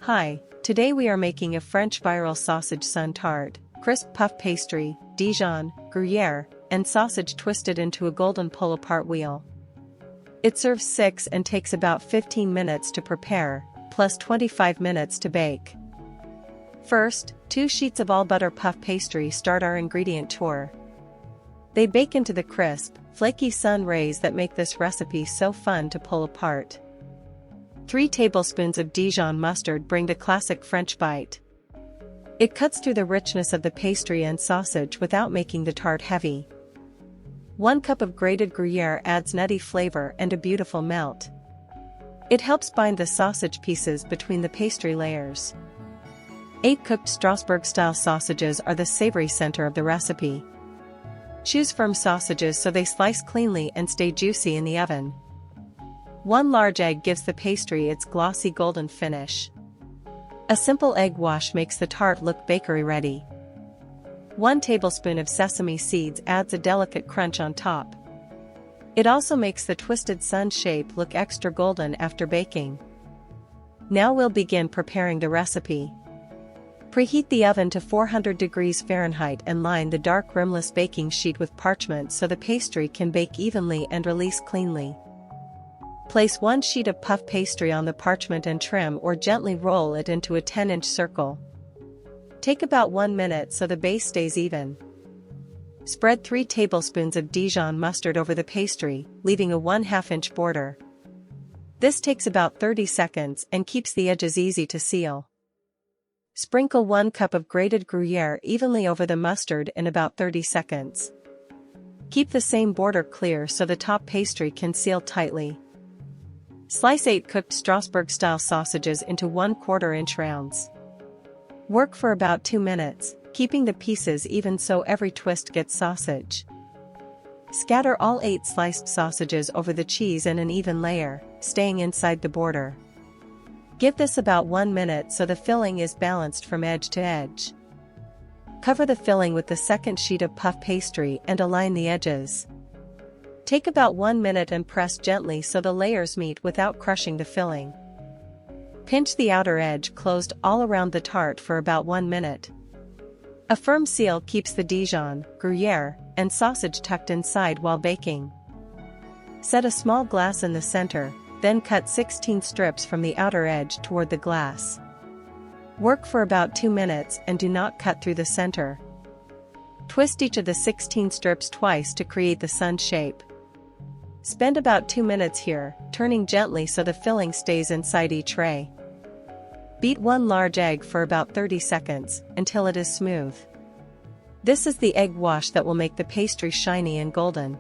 Hi, today we are making a French viral sausage sun tart, crisp puff pastry, Dijon, Gruyère, and sausage twisted into a golden pull-apart wheel. It serves 6 and takes about 15 minutes to prepare, plus 25 minutes to bake. First, 2 sheets of all-butter puff pastry start our ingredient tour. They bake into the crisp, flaky sun rays that make this recipe so fun to pull apart. 3 tablespoons of Dijon mustard bring the classic French bite. It cuts through the richness of the pastry and sausage without making the tart heavy. 1 cup of grated Gruyère adds nutty flavor and a beautiful melt. It helps bind the sausage pieces between the pastry layers. 8 cooked Strasbourg-style sausages are the savory center of the recipe. Choose firm sausages so they slice cleanly and stay juicy in the oven. 1 large egg gives the pastry its glossy golden finish. A simple egg wash makes the tart look bakery ready. 1 tablespoon of sesame seeds adds a delicate crunch on top. It also makes the twisted sun shape look extra golden after baking. Now we'll begin preparing the recipe. Preheat the oven to 400 degrees Fahrenheit and line the dark rimless baking sheet with parchment so the pastry can bake evenly and release cleanly. Place 1 sheet of puff pastry on the parchment and trim or gently roll it into a 10-inch circle. Take about 1 minute so the base stays even. Spread 3 tablespoons of Dijon mustard over the pastry, leaving a 1/2-inch border. This takes about 30 seconds and keeps the edges easy to seal. Sprinkle 1 cup of grated Gruyère evenly over the mustard in about 30 seconds. Keep the same border clear so the top pastry can seal tightly. Slice 8 cooked Strasbourg-style sausages into 1/4-inch rounds. Work for about 2 minutes, keeping the pieces even so every twist gets sausage. Scatter all 8 sliced sausages over the cheese in an even layer, staying inside the border. Give this about 1 minute so the filling is balanced from edge to edge. Cover the filling with the second sheet of puff pastry and align the edges. Take about 1 minute and press gently so the layers meet without crushing the filling. Pinch the outer edge closed all around the tart for about 1 minute. A firm seal keeps the Dijon, Gruyère, and sausage tucked inside while baking. Set a small glass in the center, then cut 16 strips from the outer edge toward the glass. Work for about 2 minutes and do not cut through the center. Twist each of the 16 strips twice to create the sun shape. Spend about 2 minutes here, turning gently so the filling stays inside each ray. Beat 1 large egg for about 30 seconds, until it is smooth. This is the egg wash that will make the pastry shiny and golden.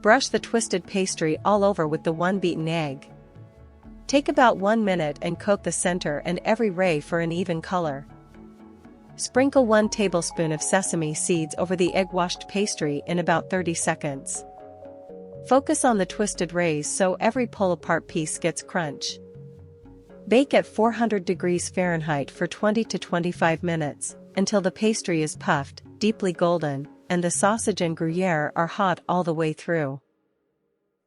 Brush the twisted pastry all over with the 1 beaten egg. Take about 1 minute and coat the center and every ray for an even color. Sprinkle 1 tablespoon of sesame seeds over the egg-washed pastry in about 30 seconds. Focus on the twisted rays so every pull-apart piece gets crunch. Bake at 400 degrees Fahrenheit for 20 to 25 minutes, until the pastry is puffed, deeply golden, and the sausage and Gruyère are hot all the way through.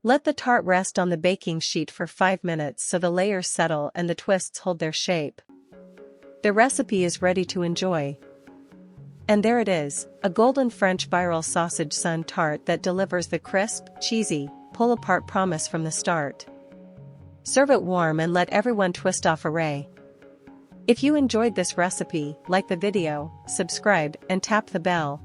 Let the tart rest on the baking sheet for 5 minutes so the layers settle and the twists hold their shape. The recipe is ready to enjoy. And there it is, a golden French viral sausage sun tart that delivers the crisp, cheesy, pull-apart promise from the start. Serve it warm and let everyone twist off a ray. If you enjoyed this recipe, like the video, subscribe, and tap the bell,